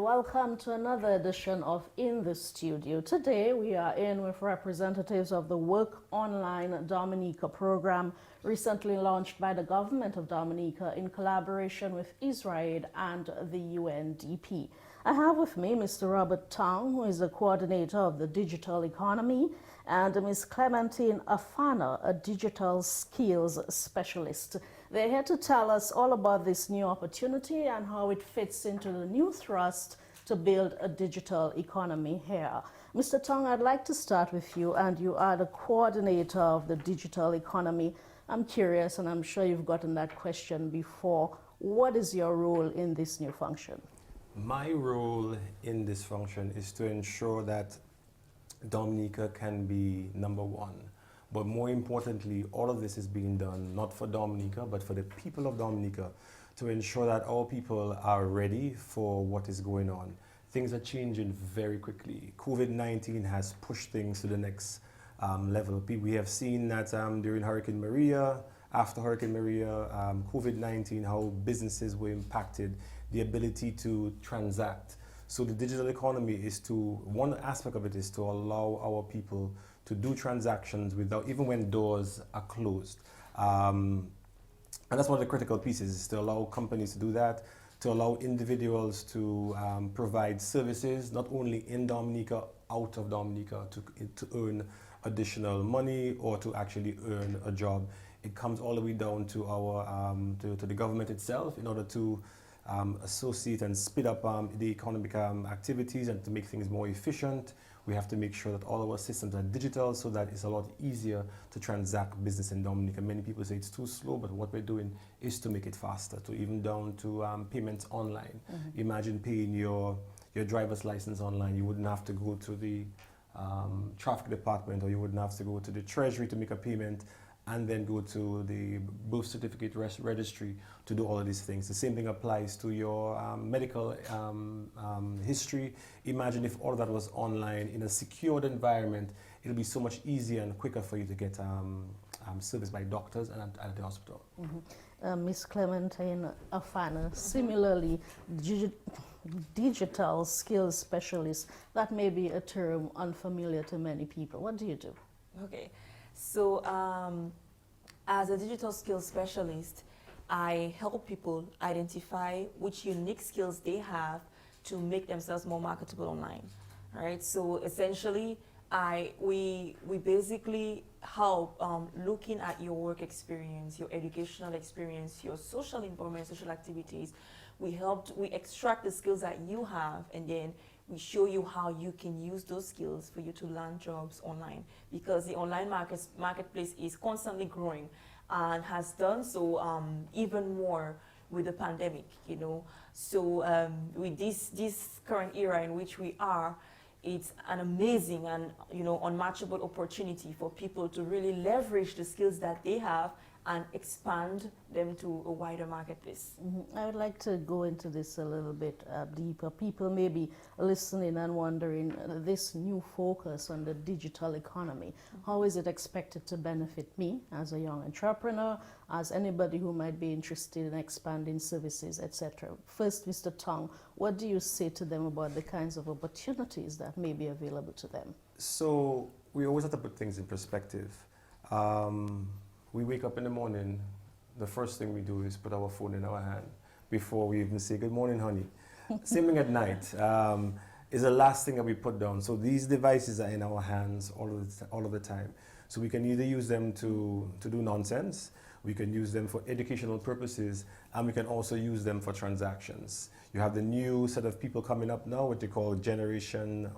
welcome to another edition of In the Studio. Today we are in with representatives of the WORK Online Dominica program, recently launched by the Government of Dominica in collaboration with Isra-AID and the UNDP. I have with me Mr. Robert Tong, who is the coordinator of the digital economy, and Ms. Clementine Afana, a digital skills specialist. They're here to tell us all about this new opportunity and how it fits into the new thrust to build a digital economy here. Mr. Tong, I'd like to start with you, and you are the coordinator of the digital economy. I'm curious, and I'm sure you've gotten that question before. What is your role in this new function? My role in this function is to ensure that Dominica can be number one. But more importantly, all of this is being done not for Dominica, but for the people of Dominica, to ensure that our people are ready for what is going on. Things are changing very quickly. COVID-19 has pushed things to the next level. We have seen that during Hurricane Maria, after Hurricane Maria, COVID-19, how businesses were impacted, the ability to transact. So the digital economy is one aspect of it is to allow our people to do transactions without, even when doors are closed. And that's one of the critical pieces, is to allow companies to do that, to allow individuals to provide services, not only in Dominica, out of Dominica, to earn additional money or to actually earn a job. It comes all the way down to our to the government itself in order to associate and speed up the economic activities and to make things more efficient. We have to make sure that all our systems are digital so that it's a lot easier to transact business in Dominica. Many people say it's too slow, but what we're doing is to make it faster, to even down to payments online. Mm-hmm. Imagine paying your driver's license online. You wouldn't have to go to the traffic department, or you wouldn't have to go to the treasury to make a payment and then go to the birth certificate registry to do all of these things. The same thing applies to your medical history. Imagine if all of that was online in a secured environment. It'll be so much easier and quicker for you to get service by doctors and at the hospital. Mm-hmm. Ms. Clementine Afana, similarly, digital skills specialist, that may be a term unfamiliar to many people. What do you do? Okay. So as a digital skills specialist, I help people identify which unique skills they have to make themselves more marketable online. All right. So essentially, we basically help looking at your work experience, your educational experience, your social involvement, social activities. We extract the skills that you have, and then we show you how you can use those skills for you to land jobs online, because the online marketplace is constantly growing and has done so even more with the pandemic, you know. So with this current era in which we are, it's an amazing and, you know, unmatchable opportunity for people to really leverage the skills that they have and expand them to a wider marketplace. Mm-hmm. I would like to go into this a little bit deeper. People may be listening and wondering, this new focus on the digital economy, how is it expected to benefit me as a young entrepreneur, as anybody who might be interested in expanding services, etc.? First, Mr. Tong, what do you say to them about the kinds of opportunities that may be available to them? So we always have to put things in perspective. We wake up in the morning, the first thing we do is put our phone in our hand before we even say, good morning, honey. Same thing at night is the last thing that we put down. So these devices are in our hands all of the time. So we can either use them to do nonsense, we can use them for educational purposes, and we can also use them for transactions. You have the new set of people coming up now, what they call Generation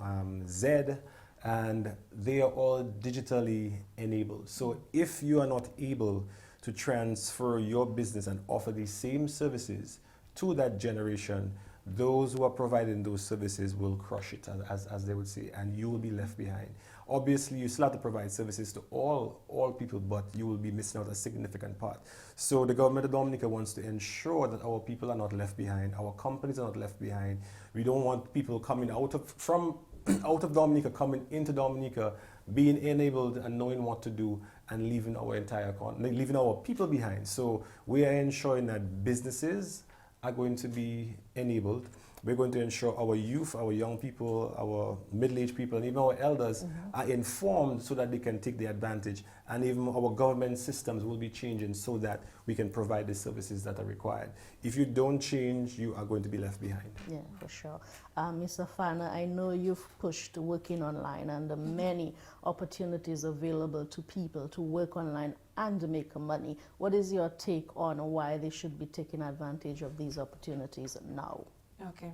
Z, and they are all digitally enabled. So if you are not able to transfer your business and offer these same services to that generation, those who are providing those services will crush it, as they would say, and you will be left behind. Obviously, you still have to provide services to all people, but you will be missing out a significant part. So the Government of Dominica wants to ensure that our people are not left behind, our companies are not left behind. We don't want people coming out of Dominica, coming into Dominica, being enabled and knowing what to do, and leaving our people behind. So we are ensuring that businesses are going to be enabled, we're going to ensure our youth, our young people, our middle-aged people, and even our elders are informed so that they can take the advantage. And even our government systems will be changing so that we can provide the services that are required. If you don't change, you are going to be left behind. Yeah, for sure. Mr. Fana, I know you've pushed working online and the many opportunities available to people to work online and make money. What is your take on why they should be taking advantage of these opportunities now? Okay.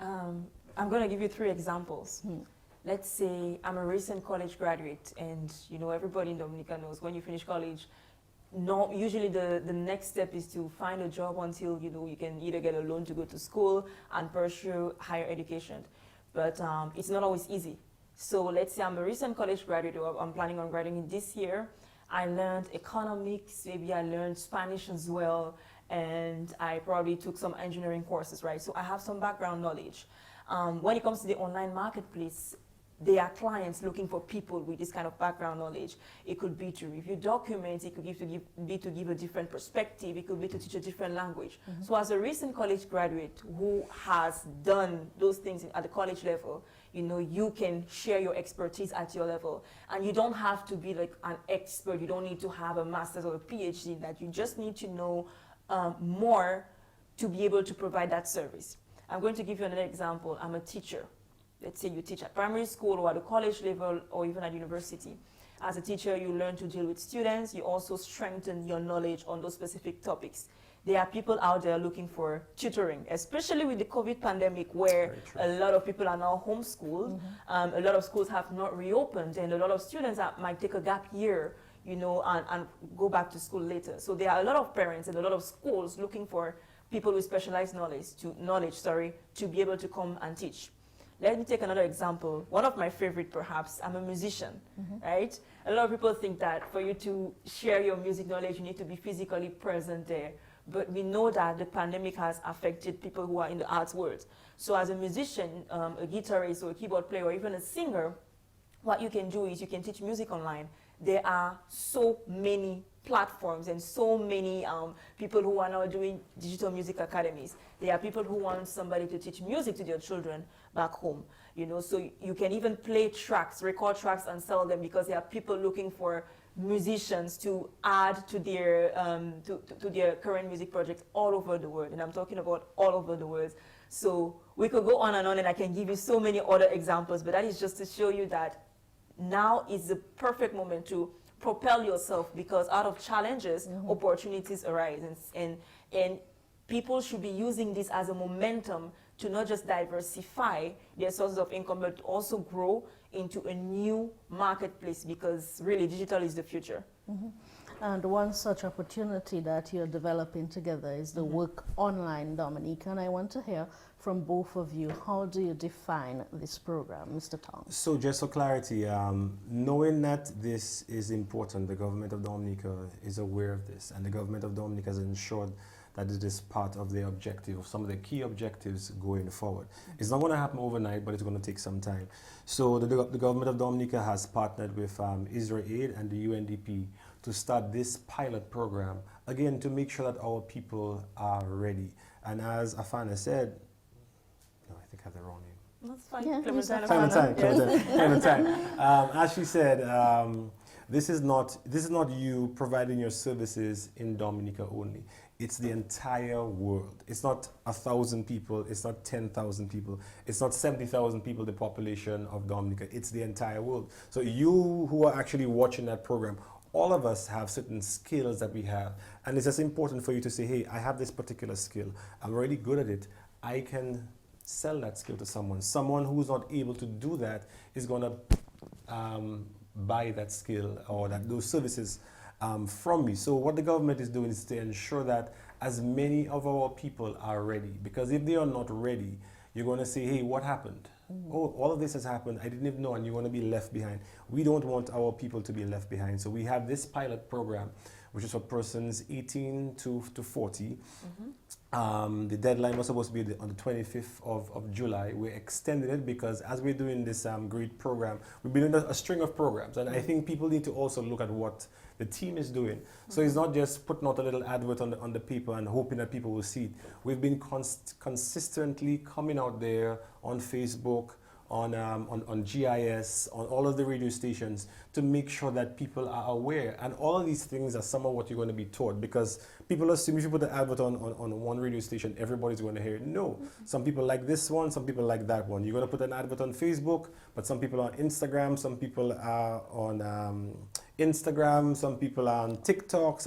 I'm going to give you 3 examples. Let's say I'm a recent college graduate, and you know, everybody in Dominica knows when you finish college, usually the next step is to find a job until you can either get a loan to go to school and pursue higher education. But it's not always easy. So let's say I'm a recent college graduate, or I'm planning on graduating this year. I learned economics, maybe I learned Spanish as well, and I probably took some engineering courses, right? So I have some background knowledge. When it comes to the online marketplace, there are clients looking for people with this kind of background knowledge. It could be to review documents, it could be to give a different perspective, it could be to teach a different language. So as a recent college graduate who has done those things at the college level, you can share your expertise at your level. And you don't have to be like an expert, you don't need to have a master's or a PhD, that you just need to know more to be able to provide that service. I'm going to give you another example. I'm a teacher. Let's say you teach at primary school or at the college level or even at university. As a teacher, you learn to deal with students. You also strengthen your knowledge on those specific topics. There are people out there looking for tutoring, especially with the COVID pandemic, where a lot of people are now homeschooled. A lot of schools have not reopened, and a lot of students might take a gap year, and go back to school later. So there are a lot of parents and a lot of schools looking for people with specialized knowledge to be able to come and teach. Let me take another example. One of my favorite, perhaps, I'm a musician, right? A lot of people think that for you to share your music knowledge, you need to be physically present there. But we know that the pandemic has affected people who are in the arts world. So as a musician, a guitarist or a keyboard player or even a singer, what you can do is you can teach music online. There are so many platforms and so many people who are now doing digital music academies. There are people who want somebody to teach music to their children back home. So you can even play tracks, record tracks and sell them, because there are people looking for musicians to add to their to their current music projects all over the world. And I'm talking about all over the world. So we could go on, and I can give you so many other examples, but that is just to show you that now is the perfect moment to propel yourself, because out of challenges, opportunities arise. And people should be using this as a momentum to not just diversify their sources of income, but also grow into a new marketplace, because really digital is the future. And one such opportunity that you're developing together is the Work Online Dominica. And I want to hear from both of you, how do you define this program, Mr. Tong? So just for clarity, knowing that this is important, the Government of Dominica is aware of this, and the Government of Dominica has ensured that it is part of their objective, some of the key objectives going forward. It's not going to happen overnight, but it's going to take some time. So the Government of Dominica has partnered with Isra-AID and the UNDP to start this pilot program, again, to make sure that our people are ready. And as Afana said, no, I think I have the wrong name. That's fine. Yeah, Clementine. As she said, this is not you providing your services in Dominica only. It's the entire world. It's not 1,000 people. It's not 10,000 people. It's not 70,000 people, the population of Dominica. It's the entire world. So you who are actually watching that program, all of us have certain skills that we have. And it's just important for you to say, hey, I have this particular skill. I'm really good at it. I can sell that skill to someone. Someone who's not able to do that is going to buy that skill or those services from me. So what the government is doing is to ensure that as many of our people are ready. Because if they are not ready, you're going to say, hey, what happened? Oh, all of this has happened. I didn't even know, and you're going to be left behind. We don't want our people to be left behind. So we have this pilot program, which is for persons 18 to 40. The deadline was supposed to be on the 25th of July. We extended it because as we're doing this great program, we've been doing a string of programs. And I think people need to also look at what the team is doing. So it's not just putting out a little advert on the paper and hoping that people will see it. We've been consistently coming out there on Facebook, on GIS, on all of the radio stations to make sure that people are aware. And all of these things are some of what you're going to be taught, because people assume if you put an advert on one radio station, everybody's going to hear it. No. Some people like this one, some people like that one. You're going to put an advert on Facebook, but some people are on Instagram, some people are on Instagram, some people are on TikTok,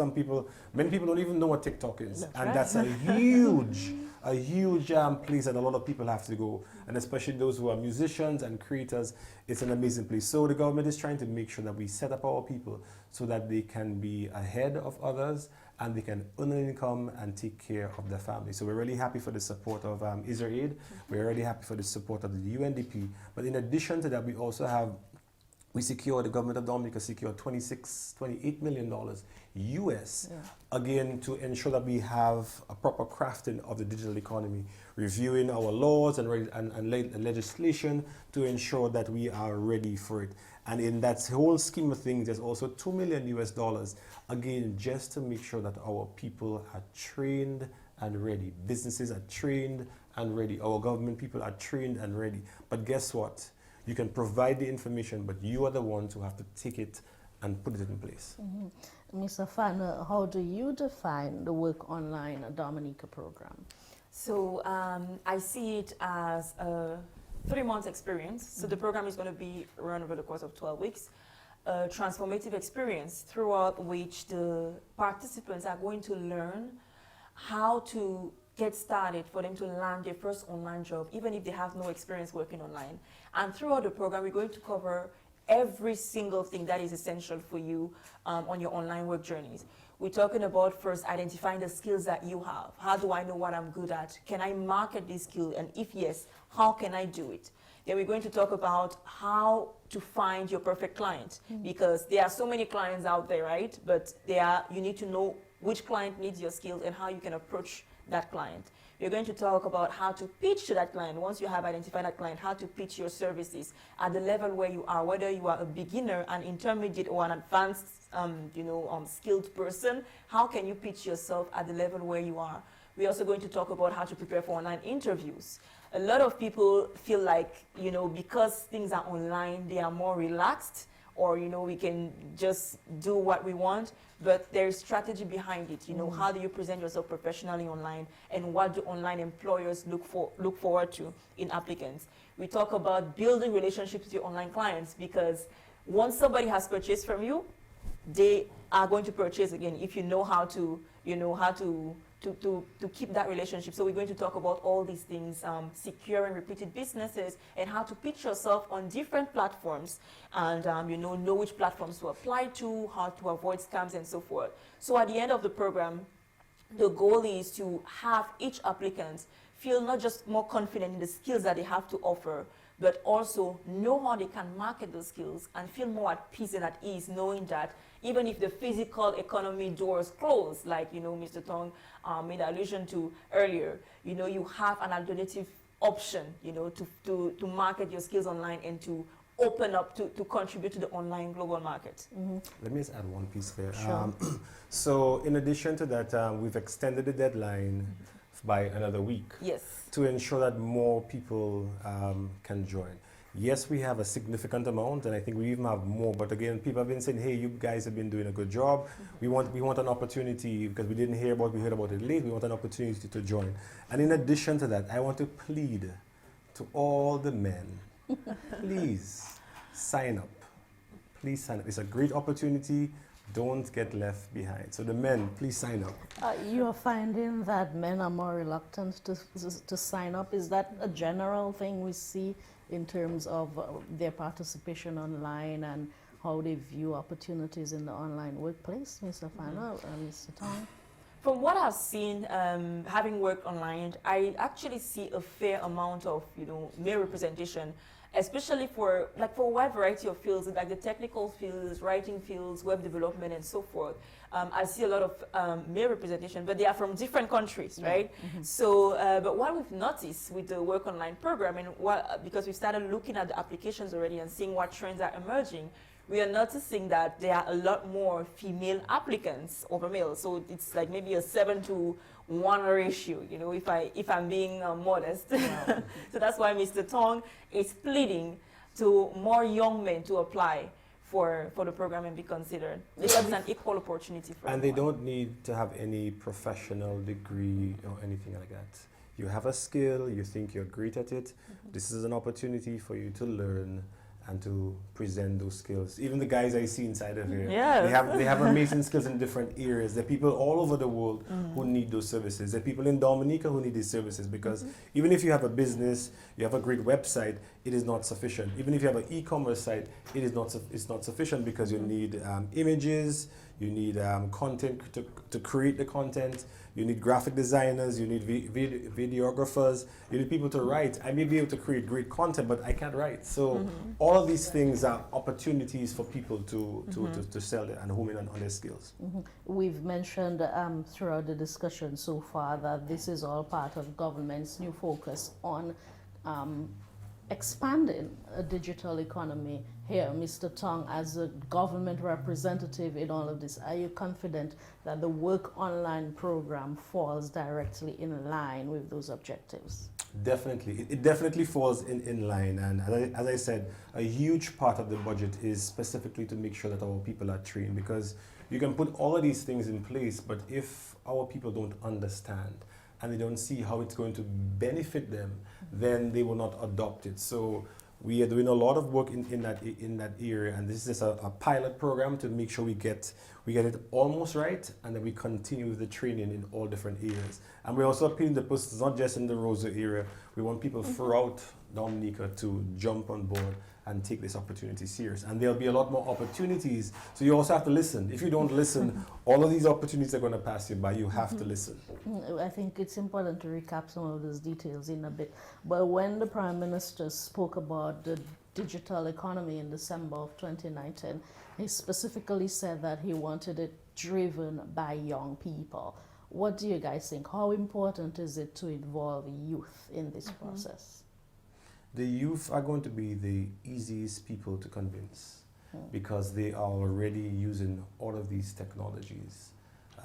many people don't even know what TikTok is. That's a huge place that a lot of people have to go, and especially those who are musicians and creators. It's an amazing place. So the government is trying to make sure that we set up our people so that they can be ahead of others and they can earn an income and take care of their family. So we're really happy for the support of Isra-AID. We're really happy for the support of the UNDP. But in addition to that, the Government of Dominica secured $28 million US, again, to ensure that we have a proper crafting of the digital economy, reviewing our laws and legislation to ensure that we are ready for it. And in that whole scheme of things, there's also $2 million US, again, just to make sure that our people are trained and ready. Businesses are trained and ready. Our government people are trained and ready. But guess what? You can provide the information, but you are the ones who have to take it and put it in place. Mr. Fana, how do you define the Work Online Dominica program? So I see it as a 3-month experience. So the program is going to be run over the course of 12 weeks. A transformative experience throughout which the participants are going to learn how to get started, for them to land their first online job, even if they have no experience working online. And throughout the program, we're going to cover every single thing that is essential for you on your online work journeys. We're talking about first identifying the skills that you have. How do I know what I'm good at? Can I market this skill? And if yes, how can I do it? Then we're going to talk about how to find your perfect client, because there are so many clients out there, right? But you need to know which client needs your skills and how you can approach that client. We're going to talk about how to pitch to that client. Once you have identified that client, how to pitch your services at the level where you are, whether you are a beginner, an intermediate, or an advanced, skilled person. How can you pitch yourself at the level where you are? We're also going to talk about how to prepare for online interviews. A lot of people feel like, because things are online, they are more relaxed, or, we can just do what we want. But there's strategy behind it. How do you present yourself professionally online, and what do online employers look forward to in applicants? We talk about building relationships with your online clients, because once somebody has purchased from you, they are going to purchase again if you know how to keep that relationship. So we're going to talk about all these things, securing repeated businesses, and how to pitch yourself on different platforms, and know which platforms to apply to, how to avoid scams, and so forth. So at the end of the program, the goal is to have each applicant feel not just more confident in the skills that they have to offer, but also know how they can market those skills and feel more at peace and at ease, knowing that even if the physical economy doors close, like Mr. Tong made allusion to earlier, you have an alternative option, to market your skills online and to open up to contribute to the online global market. Let me just add one piece there. Sure. So in addition to that, we've extended the deadline by another week. Yes. To ensure that more people can join. Yes, we have a significant amount, and I think we even have more. But again, people have been saying, "Hey, you guys have been doing a good job. We want an opportunity, because we didn't hear about. We heard about it late. We want an opportunity to join." And in addition to that, I want to plead to all the men, please sign up. Please sign up. It's a great opportunity. Don't get left behind. So the men, please sign up. You are finding that men are more reluctant to sign up. Is that a general thing we see in terms of their participation online and how they view opportunities in the online workplace, Mr. Fana and Mr. Tong? From what I've seen, having worked online, I actually see a fair amount of, male representation, especially for a wide variety of fields, like the technical fields, writing fields, web development, and so forth. I see a lot of male representation, but they are from different countries, right? So, but what we've noticed with the Work Online program, and because we started looking at the applications already and seeing what trends are emerging, we are noticing that there are a lot more female applicants over males. So it's like maybe a 7-to-1 ratio, you know, if I'm being modest. Wow. So that's why Mr. Tong is pleading to more young men to apply for the program and be considered, because it's an equal opportunity for And they everyone. don't need to have any professional degree or anything like that. You have a skill, you think you're great at it, this is an opportunity for you to learn and to present those skills. Even the guys I see inside of here, Yes. they have amazing skills in different areas. There are people all over the world who need those services. There are people in Dominica who need these services, because even if you have a business, you have a great website, it is not sufficient. Even if you have an e-commerce site, it's not sufficient, because you need images, you need content to create the content, you need graphic designers, you need videographers, you need people to write. I may be able to create great content, but I can't write. So all of these things are opportunities for people to sell it and hone in on their skills. We've mentioned throughout the discussion so far that this is all part of government's new focus on expanding a digital economy. Here, Mr. Tong, as a government representative in all of this, are you confident that the Work Online program falls directly in line with those objectives? Definitely. It definitely falls in line. And as I said, a huge part of the budget is specifically to make sure that our people are trained, because you can put all of these things in place, but if our people don't understand and they don't see how it's going to benefit them, then they will not adopt it. So we are doing a lot of work in that area, and this is a pilot program to make sure we get it almost right, and then we continue with the training in all different areas. And we're also appealing to persons, not just in the Roseau area. We want people throughout Dominica to jump on board and take this opportunity serious. And there'll be a lot more opportunities, so you also have to listen. If you don't listen, all of these opportunities are going to pass you by. You have to listen. I think it's important to recap some of those details in a bit. But when the Prime Minister spoke about the digital economy in December of 2019, he specifically said that he wanted it driven by young people. What do you guys think? How important is it to involve youth in this process? The youth are going to be the easiest people to convince, because they are already using all of these technologies.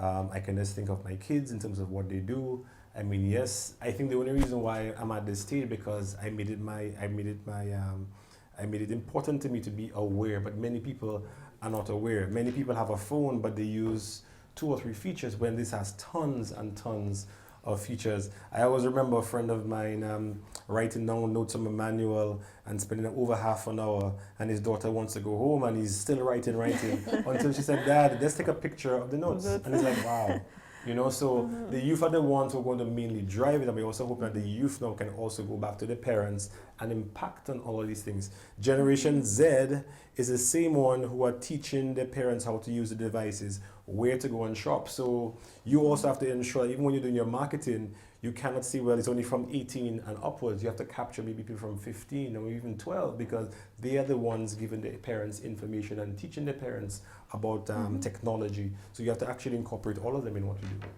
I can just think of my kids in terms of what they do. I mean, yes, I think the only reason why I'm at this stage, because I made it important to me to be aware, but many people are not aware. Many people have a phone, but they use 2 or 3 features when this has tons and tons of features. I always remember a friend of mine writing down notes on a manual and spending over half an hour, and his daughter wants to go home and he's still writing until she said, "Dad, let's take a picture of the notes." And it's like, wow. You know, so the youth are the ones who are going to mainly drive it, and we also hope that the youth now can also go back to the parents and impact on all of these things. Generation Z is the same one who are teaching their parents how to use the devices, where to go and shop. So you also have to ensure, even when you're doing your marketing, you cannot say, well, it's only from 18 and upwards. You have to capture maybe people from 15 or even 12, because they are the ones giving their parents information and teaching their parents about technology. So you have to actually incorporate all of them in what you do.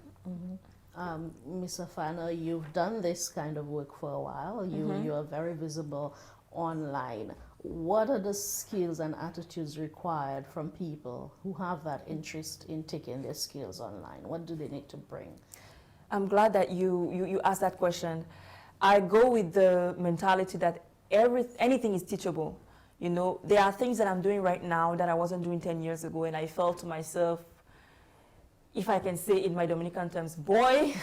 Ms. Afana, you've done this kind of work for a while. You are very visible online. What are the skills and attitudes required from people who have that interest in taking their skills online? What do they need to bring? I'm glad that you asked that question. I go with the mentality that anything is teachable. You know, there are things that I'm doing right now that I wasn't doing 10 years ago, and I felt to myself, if I can say in my Dominican terms, boy,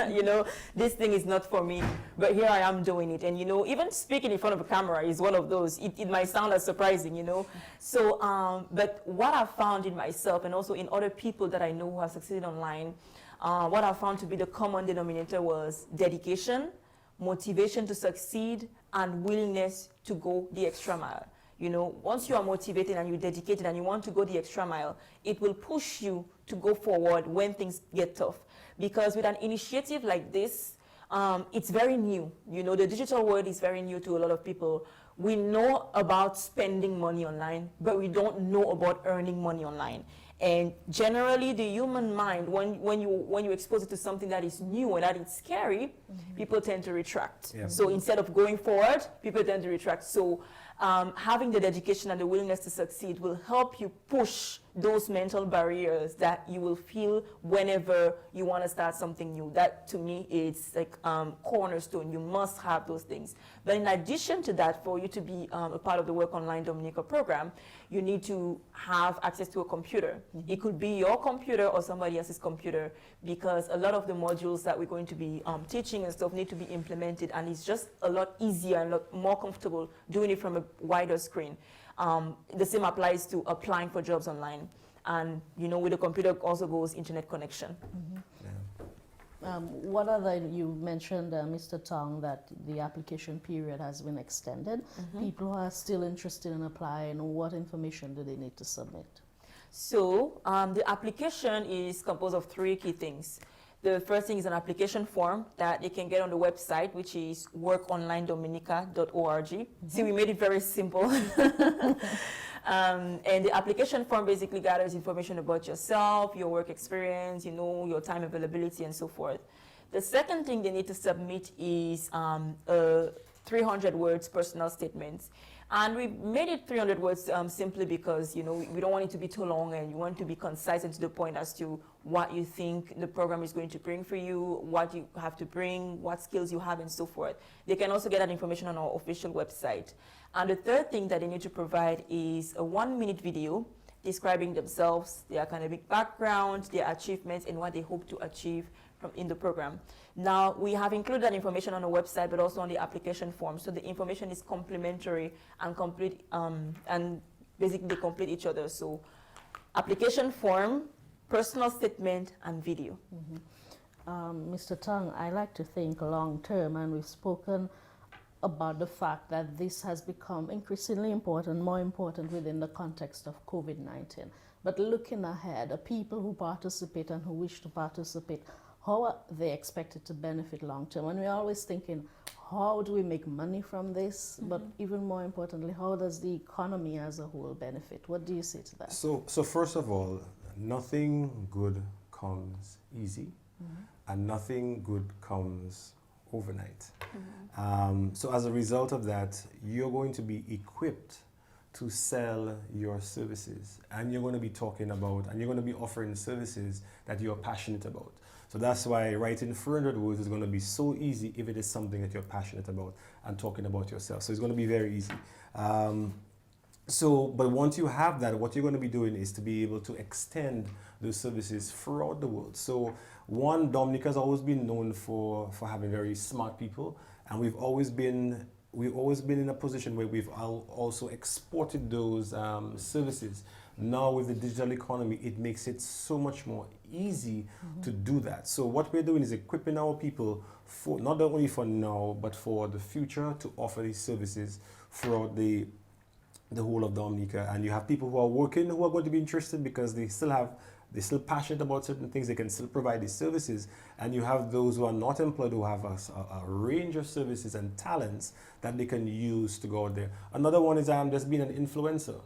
you know, this thing is not for me, but here I am doing it. And, you know, even speaking in front of a camera is one of those. It might sound as surprising, you know. So, but what I found in myself and also in other people that I know who have succeeded online, what I found to be the common denominator was dedication, motivation to succeed, and willingness to go the extra mile. You know, once you are motivated and you're dedicated and you want to go the extra mile, it will push you to go forward when things get tough. Because with an initiative like this, it's very new. You know, the digital world is very new to a lot of people. We know about spending money online, but we don't know about earning money online. And generally, the human mind, when you expose it to something that is new and that is scary, people tend to retract. Yeah. So instead of going forward, people tend to retract. So having the dedication and the willingness to succeed will help you push those mental barriers that you will feel whenever you want to start something new. That, to me, is like cornerstone. You must have those things. But in addition to that, for you to be a part of the Work Online Dominica program, you need to have access to a computer. Mm-hmm. It could be your computer or somebody else's computer, because a lot of the modules that we're going to be teaching and stuff need to be implemented, and it's just a lot easier and a lot more comfortable doing it from a wider screen. The same applies to applying for jobs online. And, you know, with the computer also goes internet connection. Mm-hmm. What other, you mentioned, Mr. Tong, that the application period has been extended. Mm-hmm. People who are still interested in applying, what information do they need to submit? So the application is composed of 3 key things. The first thing is an application form that you can get on the website, which is workonlinedominica.org. Mm-hmm. See, we made it very simple. And the application form basically gathers information about yourself, your work experience, you know, your time availability, and so forth. The second thing they need to submit is a 300 words personal statement. And we made it 300 words simply because, you know, we don't want it to be too long, and you want to be concise and to the point as to what you think the program is going to bring for you, what you have to bring, what skills you have, and so forth. They can also get that information on our official website. And the third thing that they need to provide is a 1-minute video describing themselves, their academic background, their achievements, and what they hope to achieve in the program. Now, we have included that information on the website, but also on the application form. So the information is complementary and complete, and basically they complete each other. So application form, personal statement, and video. Mm-hmm. Mr. Tong, I like to think long term, and we've spoken about the fact that this has become increasingly important, more important within the context of COVID-19. But looking ahead, the people who participate and who wish to participate, how are they expected to benefit long term? And we're always thinking, how do we make money from this? Mm-hmm. But even more importantly, how does the economy as a whole benefit? What do you say to that? So first of all, nothing good comes easy, mm-hmm. and nothing good comes overnight. Mm-hmm. So as a result of that, you're going to be equipped to sell your services, and you're going to be talking about, and you're going to be offering services that you're passionate about. So that's why writing 400 words is going to be so easy if it is something that you're passionate about and talking about yourself. So it's going to be very easy. But once you have that, what you're going to be doing is to be able to extend those services throughout the world. So one, Dominica has always been known for having very smart people, and we've always been in a position where we've also exported those services. Now with the digital economy, it makes it so much more easy, mm-hmm. to do that. So what we're doing is equipping our people for not only for now, but for the future, to offer these services throughout the whole of Dominica. And you have people who are working who are going to be interested because they're still passionate about certain things. They can still provide these services. And you have those who are not employed who have a range of services and talents that they can use to go out there. Another one is just being an influencer.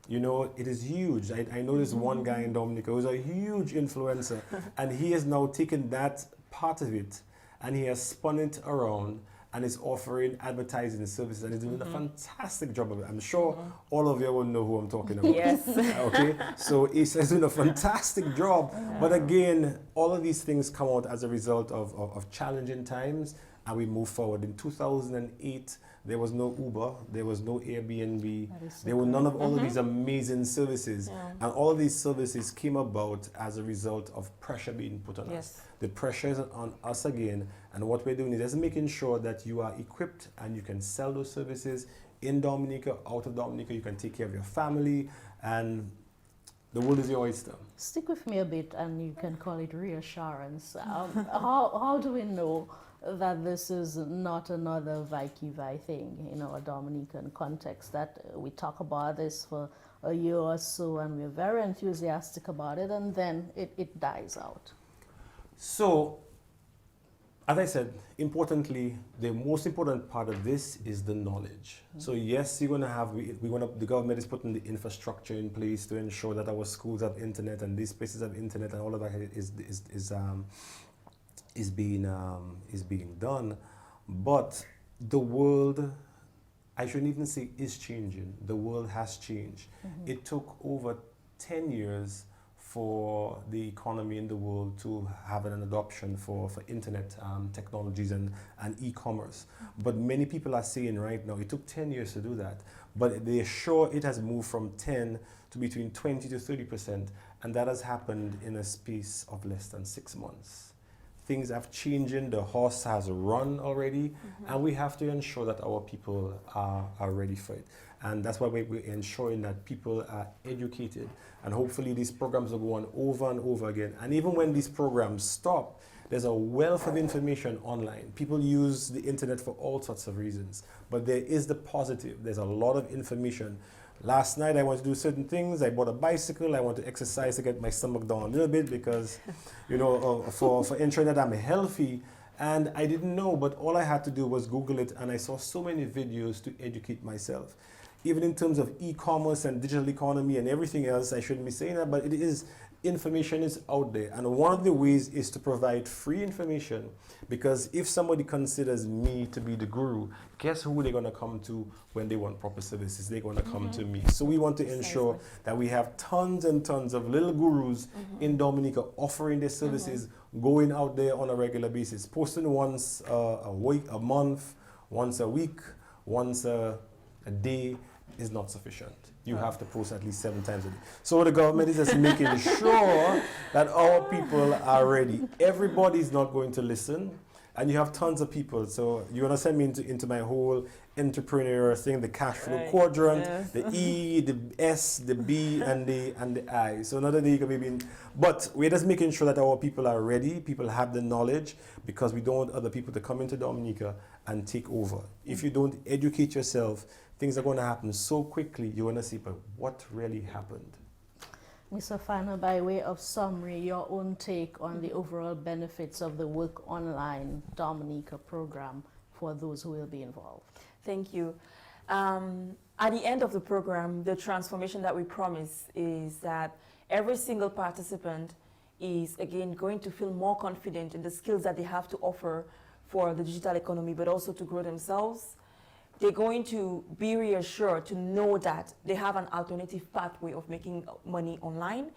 You know, it is huge. I know this one guy in Dominica who's a huge influencer, and he has now taken that part of it and he has spun it around and is offering advertising services, and he's doing, mm-hmm. a fantastic job of it. I'm sure, mm-hmm. all of you will know who I'm talking about. Yes. Okay, so he's doing a fantastic job. Yeah. But again, all of these things come out as a result of challenging times, and we move forward. In 2008, there was no Uber, there was no Airbnb, there were none of all, mm-hmm. of these amazing services. Yeah. And all of these services came about as a result of pressure being put on, yes. us. The pressure is on us again, and what we're doing is just making sure that you are equipped and you can sell those services in Dominica, out of Dominica. You can take care of your family, and the world is your oyster. Stick with me a bit, and you can call it reassurance. How do we know that this is not another Vai thing in our Dominican context, that we talk about this for a year or so and we're very enthusiastic about it, and then it dies out? So, as I said, importantly, the most important part of this is the knowledge. Mm-hmm. So yes, you're going to have, the government is putting the infrastructure in place to ensure that our schools have internet and these places have internet, and all of that is being done. But the world I shouldn't even say is changing. The world has changed. It took over 10 years for the economy in the world to have an adoption for internet technologies and e-commerce. But many people are saying right now, it took 10 years to do that. But they're sure it has moved from 10 to between 20 to 30%. And that has happened in a space of less than 6 months. Things have changed, the horse has run already, and we have to ensure that our people are ready for it. And that's why we're ensuring that people are educated. And hopefully these programs will go on over and over again. And even when these programs stop, there's a wealth of information online. People use the internet for all sorts of reasons. But there is the positive. There's a lot of information. Last night I want to do certain things. I bought a bicycle. I want to exercise to get my stomach down a little bit because, you know, for ensuring that I'm healthy. And I didn't know, but all I had to do was Google it, and I saw so many videos to educate myself. Even in terms of e-commerce and digital economy and everything else, I shouldn't be saying that, but information is out there. And one of the ways is to provide free information, because if somebody considers me to be the guru, guess who they're going to come to when they want proper services? They're going to come to me. So we want to ensure that we have tons and tons of little gurus in Dominica offering their services, going out there on a regular basis, posting once a week, a month, once a week, once a day is not sufficient. You have to post at least 7 times a day. So the government is just making sure that our people are ready. Everybody's not going to listen, and you have tons of people. So you want to send me into my whole entrepreneur thing, the cash flow quadrant, the E, the S, the B, and the I. So another day you can maybe but we're just making sure that our people are ready, people have the knowledge, because we don't want other people to come into Dominica and take over. If you don't educate yourself, things are going to happen so quickly, you want to see, but what really happened? Mr. Fana, by way of summary, your own take on the overall benefits of the Work Online Dominica program for those who will be involved. Thank you. At the end of the program, the transformation that we promise is that every single participant is, again, going to feel more confident in the skills that they have to offer for the digital economy, but also to grow themselves. They're going to be reassured to know that they have an alternative pathway of making money online,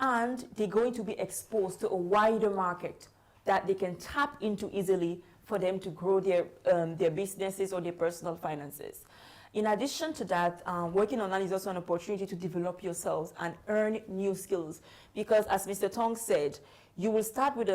and they're going to be exposed to a wider market that they can tap into easily for them to grow their businesses or their personal finances. In addition to that, working online is also an opportunity to develop yourselves and earn new skills, because as Mr. Tong said, you will start with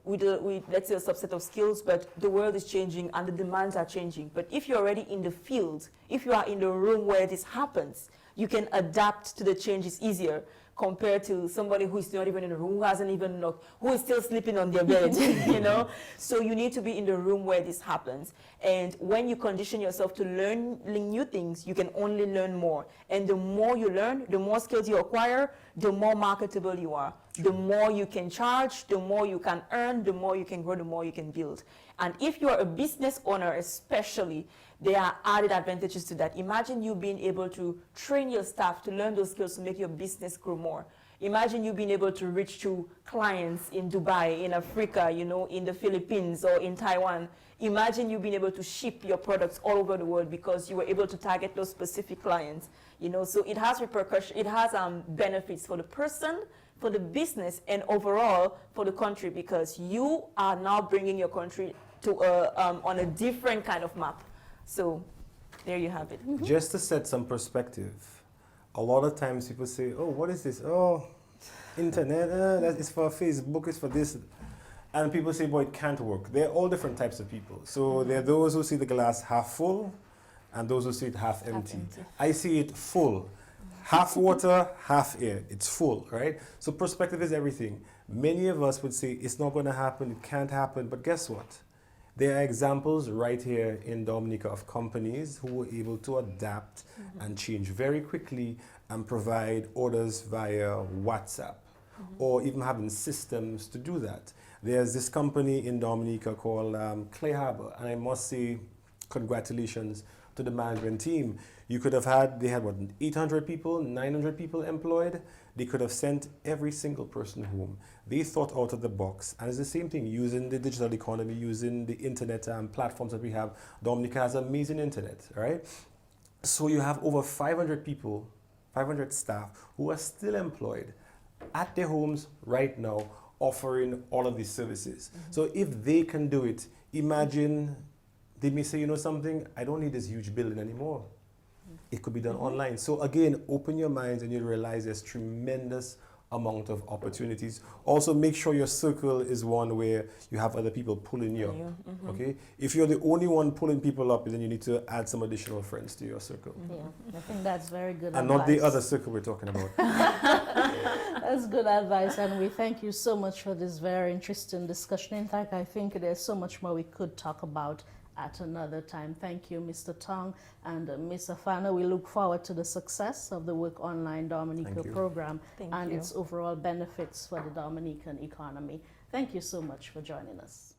let's say a subset of skills, but the world is changing and the demands are changing. But if you're already in the field, if you are in the room where this happens, you can adapt to the changes easier compared to somebody who is not even in the room, who hasn't even knocked, who is still sleeping on their bed, you know? So you need to be in the room where this happens. And when you condition yourself to learn new things, you can only learn more. And the more you learn, the more skills you acquire, the more marketable you are. The more you can charge, the more you can earn, the more you can grow, the more you can build. And if you're a business owner especially, there are added advantages to that. Imagine you being able to train your staff to learn those skills to make your business grow more. Imagine you being able to reach to clients in Dubai, in Africa, you know, in the Philippines or in Taiwan. Imagine you being able to ship your products all over the world because you were able to target those specific clients. You know, so it has repercussions, it has benefits for the person, for the business, and overall for the country, because you are now bringing your country to on a different kind of map. So there you have it. Just to set some perspective, a lot of times people say, oh, what is this? Oh, internet, that is for Facebook, it's for this. And people say, boy, it can't work. They're all different types of people. So there are those who see the glass half full and those who see it half empty. I see it full. Half water, half air. It's full, right? So perspective is everything. Many of us would say, it's not going to happen, it can't happen. But guess what? There are examples right here in Dominica of companies who were able to adapt and change very quickly and provide orders via WhatsApp or even having systems to do that. There's this company in Dominica called Clay Harbor, and I must say congratulations to the management team. You could have had, they had what, 800 people, 900 people employed. They could have sent every single person home. They thought out of the box. And it's the same thing, using the digital economy, using the internet platforms that we have. Dominica has amazing internet, right? So you have over 500 people, 500 staff who are still employed at their homes right now offering all of these services. So if they can do it, imagine they may say, you know something, I don't need this huge building anymore. It could be done online. So again, open your minds and you'll realize there's tremendous amount of opportunities. Also make sure your circle is one where you have other people pulling you up. Okay? If you're the only one pulling people up, then you need to add some additional friends to your circle. Yeah, I think that's very good And advice. not the other circle we're talking about. That's good advice, and we thank you so much for this very interesting discussion. In fact, I think there's so much more we could talk about at another time. Thank you, Mr. Tong and Ms. Afana. We look forward to the success of the Work Online Dominica Thank you. program Thank and you. its overall benefits for the Dominican economy. Thank you so much for joining us.